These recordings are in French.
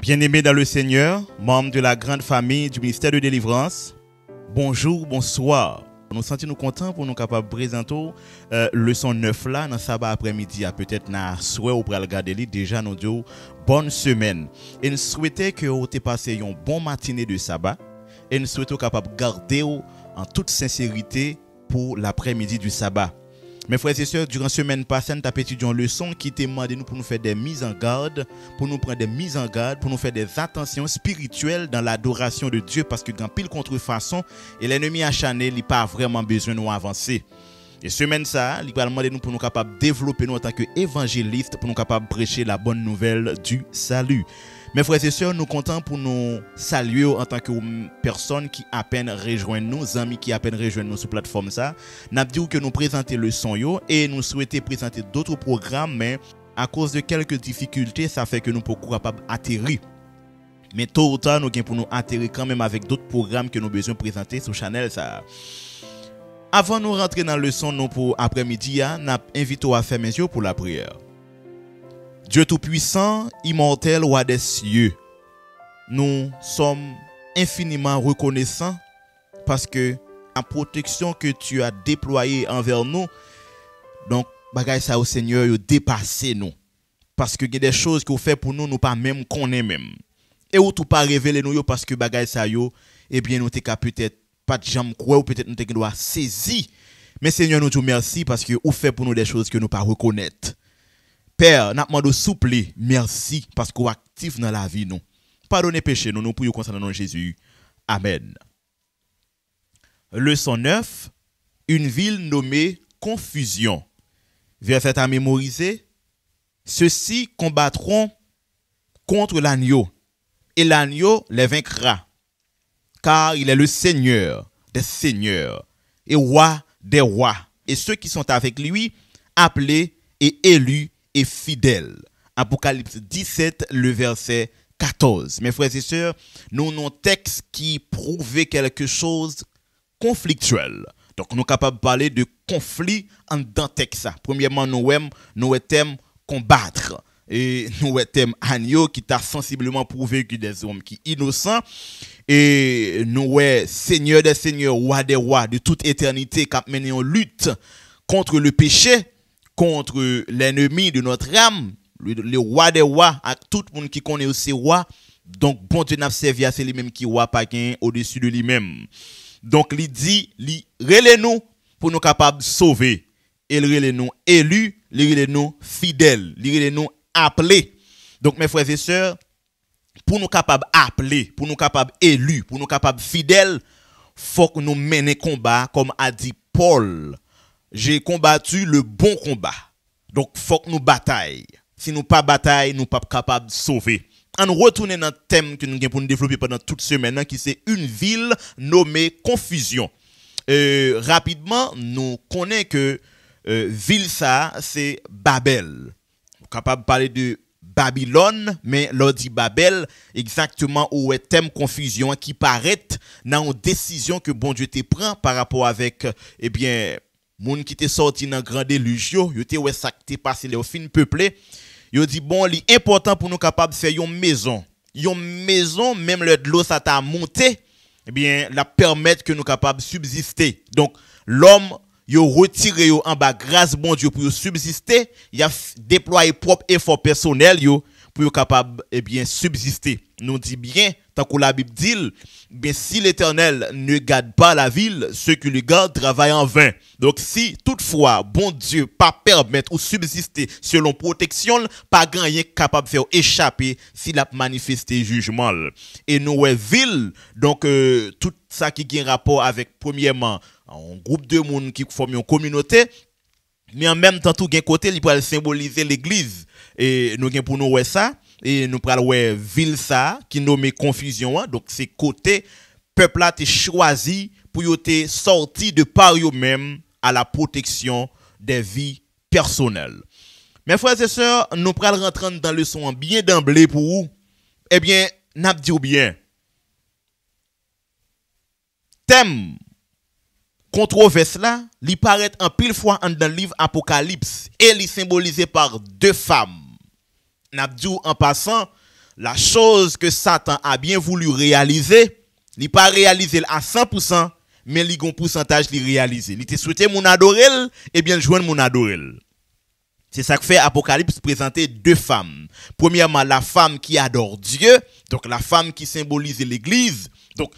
Bien-aimés dans le Seigneur, membres de la grande famille du ministère de délivrance, bonjour, bonsoir. Nous sentons contents pour nous capables de présenter leçon 9 là dans sabbat après-midi, peut-être dans souhait ou pour regarder déjà nous disons bonne semaine. Et nous souhaitons que vous ayez passé une bonne matinée de sabbat et nous souhaitons capable de garder en toute sincérité pour l'après-midi du sabbat. Mes frères et sœurs, durant la semaine passée, nous avons étudié une leçon qui demande nous pour nous faire des mises en garde, pour nous prendre des mises en garde, pour nous faire des attentions spirituelles dans l'adoration de Dieu, parce que dans pile contrefaçon, et l'ennemi acharné, il n'a pas vraiment besoin de nous avancer. Et semaine ça, il va demander nous pour nous capables de développer nous en tant qu'évangélistes, pour nous capables de prêcher la bonne nouvelle du salut. Mes frères et sœurs, nous comptons pour nous saluer en tant que personnes qui à peine rejoignent nous, amis qui à peine rejoignent nous sur plateforme ça. Nous dit que nous présenter le son yo et nous souhaitons présenter d'autres programmes, mais à cause de quelques difficultés, ça fait que nous ne pouvons pas capable atterrir. Mais tôt ou tard, nous gagnons pour nous atterrir quand même avec d'autres programmes que nous besoin présenter sur Channel ça. Avant de rentrer dans le son nous pour après-midi, nous invitons à faire mes yeux pour la prière. Dieu Tout-Puissant, immortel, roi des cieux, nous sommes infiniment reconnaissants parce que la protection que tu as déployée envers nous, donc, bagay ça au Seigneur, yo dépassé nous. Parce que il y a des choses que vous faites pour nous, nous pas même connaît même. Et ou tout pas révéler nous parce que bagay ça yo, eh bien nous t'es peut-être pas de jambe quoi ou peut-être nous t'es doit saisir. Mais Seigneur, nous te merci parce que vous faites pour nous des choses que nous pas reconnaître. Père, nous demandons souple, merci parce que vous êtes actif dans la vie nous. Pardonnez péché nous, nous prions concernant nom de Jésus. Amen. Leçon 9, une ville nommée Confusion. Verset à mémoriser. Ceux-ci combattront contre l'agneau et l'agneau les vaincra, car il est le Seigneur des seigneurs et roi des rois. Et ceux qui sont avec lui, appelés et élus et fidèles. Apocalypse 17, le verset 14. Mes frères et sœurs, nous avons un texte qui prouve quelque chose conflictuel. Donc, nous sommes capables de parler de conflit en dans texte. Premièrement, nous aimons combattre. Et nous aimons agneau qui t'a sensiblement prouvé que des hommes qui sont innocents. Et nous aimons Seigneur des seigneurs, roi des rois de toute éternité qui a mené en lutte contre le péché, contre l'ennemi de notre âme, le roi des rois, à tout le monde qui connaît aussi roi. Donc, bon Dieu n'a servi à lui-même qui roi pas au-dessus de lui-même. Donc, il dit, relais-nous pour nous capables de sauver. Et relais-nous élus, relais-nous fidèles, relais-nous appelés. Donc, mes frères et sœurs, pour nous capables appelés, pour nous capables élus, pour nous capables fidèles, faut que nous menions combat, comme a dit Paul. J'ai combattu le bon combat. Donc, faut que nous bataillons. Si nous pas bataille, nous pas capables de sauver. On retourne dans le thème que nous avons pour nous développer pendant toute semaine, qui c'est une ville nommée Confusion. Rapidement, nous connaissons que ville ça, c'est Babel. Nous sommes capables de parler de Babylone, mais l'on dit Babel, exactement où est thème confusion qui paraît dans une décision que bon Dieu te prend par rapport avec, eh bien, moun qui te sorti dans grand déluge yo te ouais ça qui te passé les fin peuplé yo dit bon li important pour nous capable faire une maison même le de l'eau ça t'a monté eh bien la permettre que nous capable subsister. Donc l'homme yo retiré yo en bas grâce bon Dieu pour subsister, il a déployé propre effort personnel yo pour capable eh bien subsister. Nous dit bien tant que la Bible dit bien si l'Éternel ne garde pas la ville, ceux qui le gardent travaillent en vain. Donc si toutefois bon Dieu pas permettre ou subsister selon protection, pas grand rien capable de faire échapper s'il a manifesté jugement. Et nous ville donc tout ça qui a rapport avec premièrement un groupe de monde qui forme une communauté, mais en même temps tout gain côté il peut symboliser l'église. Et nous gain pour nous ça et nous pral ville ça qui nommé confusion. Donc c'est côté peuple là t'es choisi pour yo te sorti de par eux même à la protection des vies personnelles. Mes frères et sœurs, nous pral rentrer dans le son bien d'emblée pour vous. Eh bien, n'a dit bien. thème controverse là, il paraît en pile fois dans le livre Apocalypse et il est symbolisé par deux femmes. N'a dit en passant, la chose que Satan a bien voulu réaliser, il n'a pas réalisé à 100%, mais il a un pourcentage de réaliser. Il était souhaité mon adorer, et bien joindre mon adorer. C'est ça que fait Apocalypse présenter deux femmes. Premièrement, la femme qui adore Dieu, donc la femme qui symbolise l'église. Donc,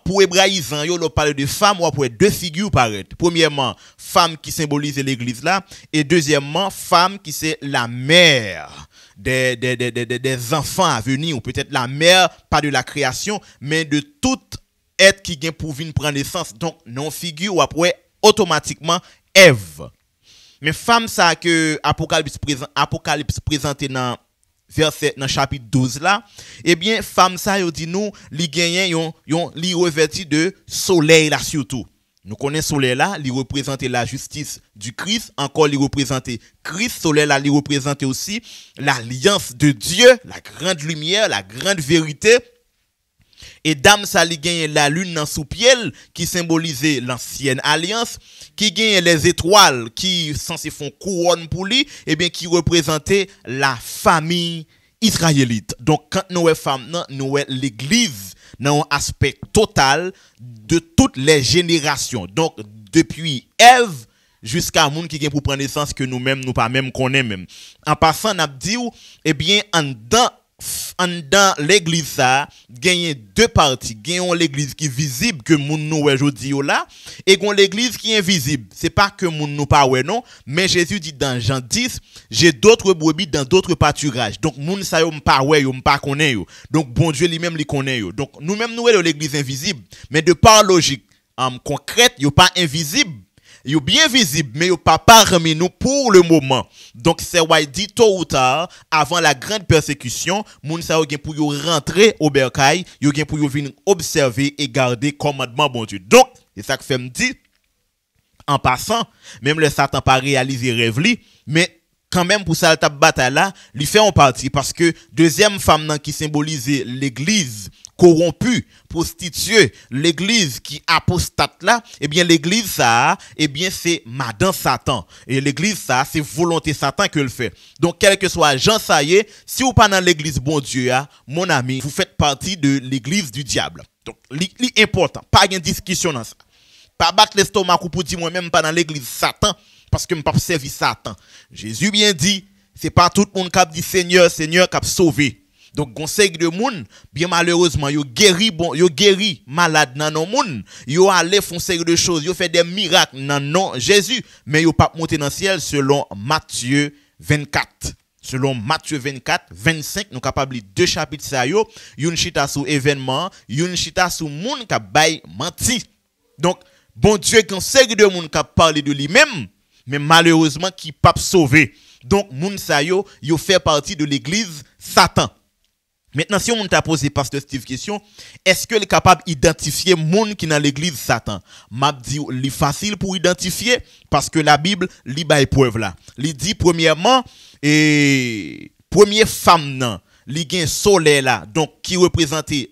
pour hébraïsant, on parle de femme, ou pour deux figures paraître. Premièrement, femme qui symbolise l'église là, et deuxièmement, femme qui c'est la mère des enfants à venir, ou peut-être la mère, pas de la création, mais de tout être qui vient pour venir prendre naissance. Donc, non figure, ou après, automatiquement, Ève. Mais femme ça que Apocalypse présenté dans verset dans chapitre 12 là, eh bien femme ça yo dit nous li gagné yon li revêti de soleil là surtout. Nous connaissons soleil là, il représente la justice du Christ, encore il représente Christ, soleil là il représente aussi l'alliance de Dieu, la grande lumière, la grande vérité. Et dame ça li gagne la lune dans sous pied qui symbolisait l'ancienne alliance, qui gagne les étoiles qui censé font couronne pour lui, et bien qui représentait la famille israélite. Donc quand nous sommes femmes, nous sommes l'église dans un aspect total de toutes les générations. Donc depuis Ève jusqu'à moun qui vient pour prendre naissance que nous-mêmes nous pas même connaît même. En passant n'a dit eh bien dans l'église ça gagne deux parties, gagne l'église qui est visible que moun nou aujourd'hui là et gagne l'église qui est invisible. C'est pas que moun nou pas ouais non, mais Jésus dit dans Jean 10, j'ai d'autres brebis dans d'autres pâturages. Donc moun ça yo pas ouais yo pas connaît yo. Donc bon Dieu lui-même li connaît yo. Donc nous-mêmes nous l'église invisible, mais de par logique concrète, yo pas invisible. Yo bien visible, mais yo pas parmi nous pour le moment. Donc c'est why dit tôt ou tard, avant la grande persécution, moun sa yo gen pour yo rentrer au bercail, yo gen pour yo venir observer et garder commandement bon Dieu. Donc, c'est ça que fait me dit en passant, même le Satan pas réaliser rêve li, mais quand même pour ça tap bataille là, lui fait en partie parce que deuxième femme qui symbolisait l'église corrompue, prostituée, l'église qui apostate là, eh bien l'église ça, eh bien c'est madame Satan. Et l'église ça, c'est volonté Satan que le fait. Donc quel que soit Jean ça y est, si vous pas dans l'église bon Dieu mon ami, vous faites partie de l'église du diable. Donc important, pas de discussion dans ça. Pas battre l'estomac pour dire moi même pas dans l'église Satan parce que me pas servir Satan. Jésus bien dit, c'est pas tout le monde qui dit Seigneur, Seigneur qui a sauvé. Donc conseil de monde bien malheureusement yo guéri malade dans non monde, yo allé font série de choses, yo fait des miracles dans non Jésus, mais yo pas monter dans le ciel selon Matthieu 24. Selon Matthieu 24, 25, nous capables deux chapitres ça yo, yon chita sous événement, yon chita sous monde qui bay menti. Donc bon Dieu conseil de monde qui parler de lui-même, mais malheureusement qui pas sauvé. Donc moun sa yo fait partie de l'église Satan. Maintenant, si on t'a posé pasteur Steve question, est-ce que est capable d'identifier moun qui dans l'église Satan? M'a dit li facile pour identifier parce que la Bible li ba preuve là. Li dit premièrement première femme nan, li gen soleil là, donc qui représentait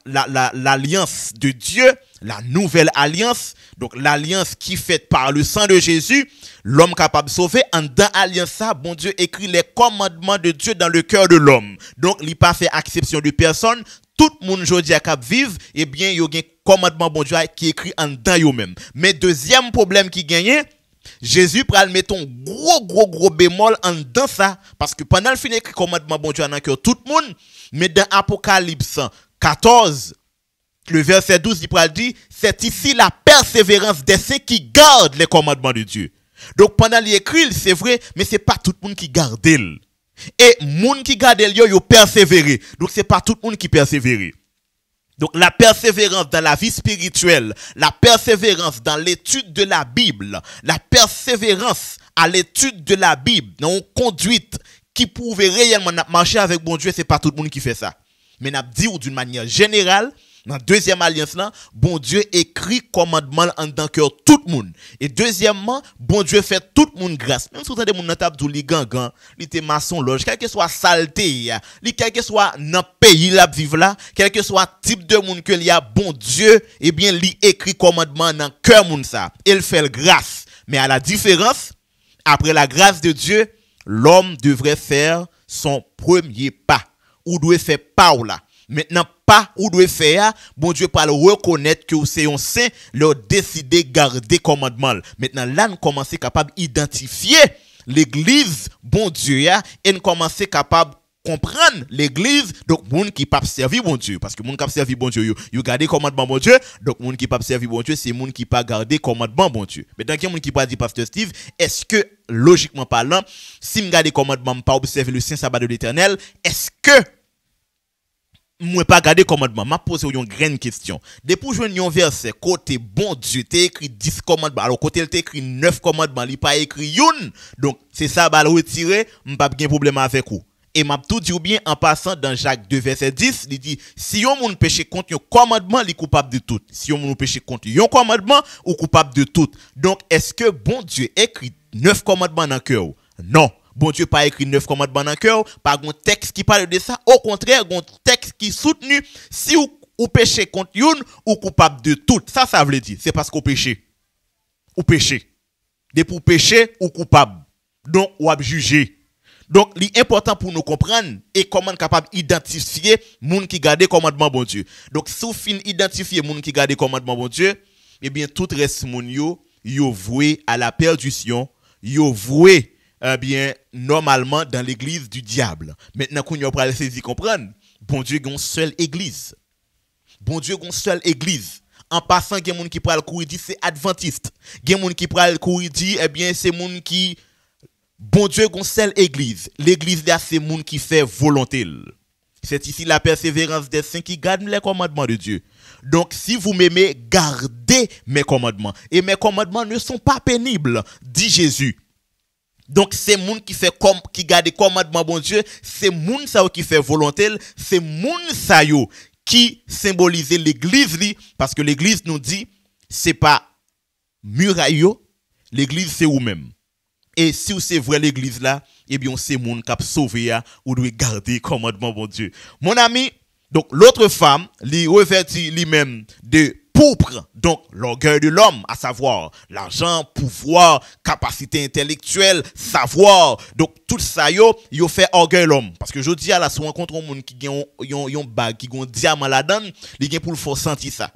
l'alliance de Dieu, la nouvelle alliance, donc l'alliance qui est faite par le sang de Jésus, l'homme capable de sauver, en dans l'alliance ça, bon Dieu écrit les commandements de Dieu dans le cœur de l'homme. Donc, il n'a pas fait exception de personne. Tout le monde aujourd'hui a cap vivre, eh bien, il y a un commandement bon Dieu qui est écrit en dans eux même. Mais deuxième problème qui gagne, Jésus pral mettre un gros bémol en dans ça, parce que pendant le fin écrit commandement bon Dieu dans le cœur tout le monde, mais dans Apocalypse 14, le verset 12, il dit, c'est ici la persévérance des saints qui gardent les commandements de Dieu. Donc pendant l'écrit, c'est vrai, mais c'est pas tout le monde qui garde. Et monde qui garde yo persévérer. Donc c'est pas tout le monde qui persévère. Donc la persévérance dans la vie spirituelle, la persévérance dans l'étude de la Bible, la persévérance à l'étude de la Bible, dans une conduite qui prouve réellement marcher avec bon Dieu, c'est pas tout le monde qui fait ça. Mais n'a dit d'une manière générale, Dans deuxième alliance là, bon Dieu écrit commandement en dans cœur tout le monde. Et deuxièmement, bon Dieu fait tout le monde grâce. Même si vous avez des gens table dou li gangan, li te maçon loge, quel que soit saleté, li quel que soit dans pays la vivre là, quel que soit type de monde que il y a, bon Dieu, eh bien li écrit commandement dans cœur monde ça. Il fait le grâce. Mais à la différence, après la grâce de Dieu, l'homme devrait faire son premier pas. Ou doit faire pas ou là. Maintenant, pas ou doit faire, bon Dieu pas le reconnaître que c'est un saint, leur décider garder commandement. Maintenant, là, nous commençons capable d'identifier l'église, bon Dieu, et nous commençons capable comprendre l'église, donc moun qui pas servir bon Dieu, parce que moun qui servir bon Dieu, yo garder commandement bon Dieu, donc moun qui pas servir bon Dieu, c'est moun qui pas garder commandement bon Dieu. Maintenant, qui moun qui pas dit pasteur Steve, est-ce que logiquement parlant, si me garder commandement pas observer le saint sabbat de l'Éternel, est-ce que moi pas garder commandement, m'a posé une grande question. Depuis joindre un verset côté bon Dieu, t'es écrit 10 commandements. Alors côté t'es écrit 9 commandements, il pas écrit une. Donc c'est ça va le retirer, m'pas pas de problème avec vous. Et m'a tout dit bien en passant dans Jacques 2 verset 10, il dit si on moun péché contre un commandement, il est coupable de tout. Si on moun péché contre un commandement, ou coupable de tout. Donc est-ce que bon Dieu écrit 9 commandements dans le cœur? Non. Bon Dieu pas écrit 9 commandements dans le cœur, pas un texte qui parle de ça. Au contraire, un texte qui soutenu si ou péché contre une ou coupable de tout. Ça veut dire, c'est parce qu'on péché. Ou péché. Dès pour pécher ou coupable. Donc ou a jugé. Donc l'important pour nous comprendre et comment capable identifier moun qui garde commandement bon Dieu. Donc si vous fin identifier moun qui garde commandement bon Dieu, eh bien tout reste moun yo voué à la perdition, yo voué bien normalement dans l'église du diable. Maintenant qu'on y a pas saisi comprendre, bon Dieu gon seule église. Bon Dieu gon seule église. En passant gen moun qui pral courir dit c'est adventiste. Gen moun qui pral courir dit eh bien c'est moun qui bon Dieu gon seule église. L'église là c'est moun qui fait volonté. C'est ici la persévérance des saints qui gardent les commandements de Dieu. Donc si vous m'aimez, gardez mes commandements. Et mes commandements ne sont pas pénibles, dit Jésus. Donc c'est moun qui fait comme qui garde les commandements bon Dieu, c'est moun ça qui fait volonté, c'est moun ça yo qui symbolise l'église li, parce que l'église nous dit c'est pas muraille yo, l'église c'est ou même. Et si c'est vrai l'église là, eh bien c'est moun qui a sauvé ya ou doit garder commandement bon Dieu. Mon ami, donc l'autre femme li revêtit lui-même de pourpre, donc l'orgueil de l'homme, à savoir l'argent, pouvoir, capacité intellectuelle, savoir, donc tout ça yo fait orgueil l'homme. Parce que je dis à la si on rencontre un monde qui yon bag, qui gon diamant la donne, il gen pour le faire sentir ça.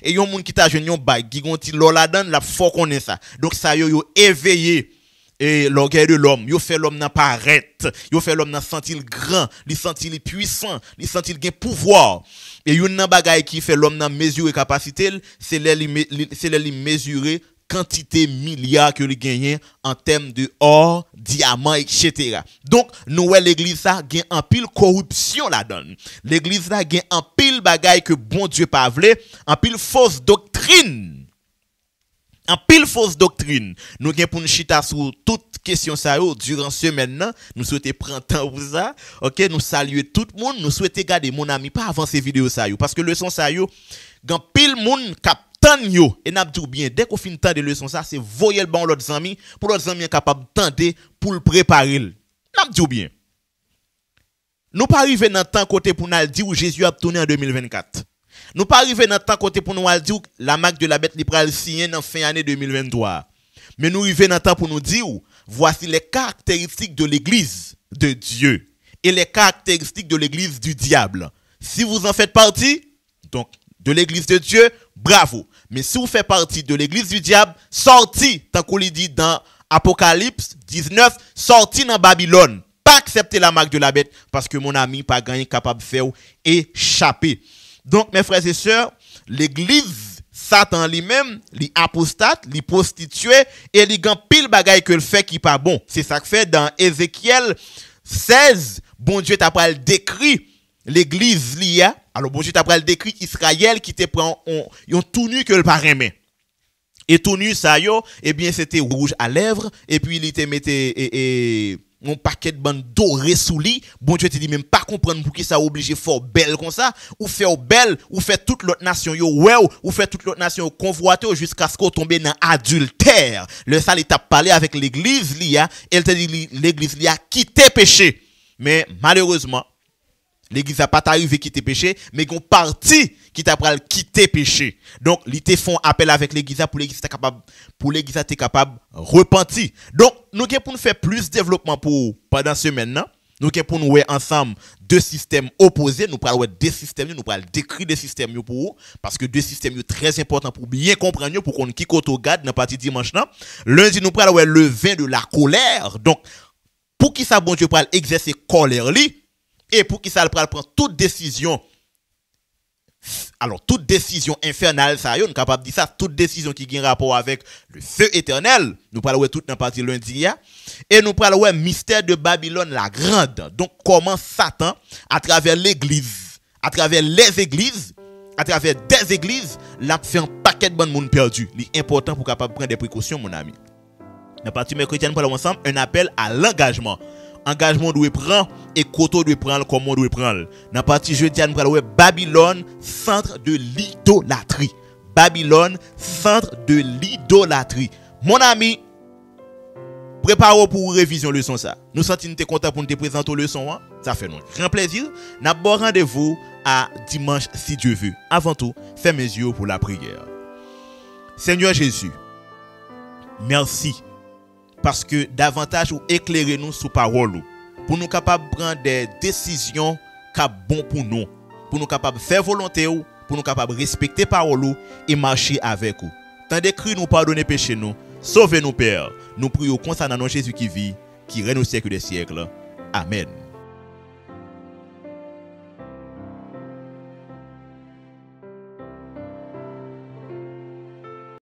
Et yon monde qui t'a jeune yon bag, qui gon ti l'or la donne, la faut connaître ça. Donc ça yo éveillé et l'orgueil de l'homme, yo fait l'homme n'a paraître, yo fait l'homme n'a sentir grand, li sentir puissant, li sentir gen pouvoir. Et yon nan bagay qui fait l'homme n'a mesurer capacité, c'est les mesurer quantité milliards que li gagne en termes de or, diamant, etc. Donc nous l'église ça gagne en pile corruption la donne. L'église là gagne en pile bagay que bon Dieu pas vle, en pile fausse doctrine. En pile fausse doctrine. Nous gagne pour nous chita sur toute question ça yo durant semaine là, nous souhaitons prendre temps pour ça. OK, nous saluer tout le monde, nous souhaitons garder mon ami pas avant ces vidéos ça yo parce que leçon ça yo, gan pile monde cap tan yo et n'a dit bien dès qu'on fin temps de leçon ça, c'est voyer le bon l'autre ami pour l'autre ami capable tenter pour le préparer. N'a dit bien. Nous pas arriver dans temps côté pour nous dire où Jésus a tourné en 2024. Nous pas arriver dans temps côté pour nous dire la marque de la bête li pral signer en fin année 2023. Mais nous arrivons dans temps pour nous dire voici les caractéristiques de l'église de Dieu et les caractéristiques de l'église du diable. Si vous en faites partie, donc de l'église de Dieu, bravo. Mais si vous faites partie de l'église du diable, sorti, tant qu'on le dit dans Apocalypse 19, sorti dans Babylone. Pas accepter la marque de la bête parce que mon ami pas gagné capable de faire échapper. Donc mes frères et sœurs, l'église Satan lui-même, li apostate, li prostitué et li gan pile bagay que le fait qui pas bon. C'est ça que fait dans Ézéchiel 16, bon Dieu t'a pral décrit l'église liya. Alors bon Dieu t'a pral décrit Israël qui te prend yon tout nu que le pas aimé. Et tout nu ça yo, eh bien c'était rouge à lèvres et puis il te mettait un paquet de bande doré sous lui, bon Dieu te dit même pas comprendre pour qui ça obligé fort belle comme ça, ou faire belle, ou faire toute l'autre nation yo ouais, ou faire toute l'autre nation convoiter jusqu'à ce qu'on tombe dans adultère. Le ça il t'a parlé avec l'église lia, elle te dit l'église lia quitter péché. Mais malheureusement, l'église n'a pas arrivé à quitter péché, mais il y a une partie qui t'a pral quitter péché. Donc, ils te font appel avec l'église pour l'église capable repentir. Donc, nous pour nous faire plus développement pour pendant ce maintenant, nous pour nous ensemble deux systèmes opposés, nous parlons deux systèmes, nous parlons décrire des systèmes pour vous parce que deux systèmes très importants pour bien comprendre pour qu'on qui koto garde dans partie dimanche là. Lundi nous parlons le vin de la colère. Donc, pour qui ça bon Dieu pral exercer colère li et pour qui ça le prend toute décision. Alors, toute décision infernale, ça, on est capable de dire ça, toute décision qui a un rapport avec le feu éternel, nous parlons tout dans la partie lundi, et nous parlons mystère de Babylone la grande. Donc, comment Satan, à travers l'église, à travers les églises, à travers des églises, l'a fait un paquet de bonnes monde perdu. C'est important pour capable prendre des précautions, mon ami. Dans la partie mercredi, nous parlons ensemble, un appel à l'engagement. Engagement doit prendre et koto doit prendre comme on doit prendre. Dans la partie jeudi, nous parlons Babylone, centre de l'idolâtrie. Babylone, centre de l'idolâtrie. Mon ami, prépare-vous pour une révision leçon ça. Nous sentons que content pour nous te présenter leçon. Hein? Ça fait nous grand plaisir. Nous avons rendez-vous à dimanche si Dieu veut. Avant tout, fais mes yeux pour la prière. Seigneur Jésus, merci. Parce que davantage ou éclairer nous sous parole pour nous capables de prendre des décisions qui sont bonnes pour nous, pour nous capables de faire volonté ou pour nous capables de respecter parole et marcher avec vous. Tant d'écrit nous pardonner péché nous, sauvez nous Père. Nous prions concernant Jésus qui vit, qui règne au siècle des siècles. Amen.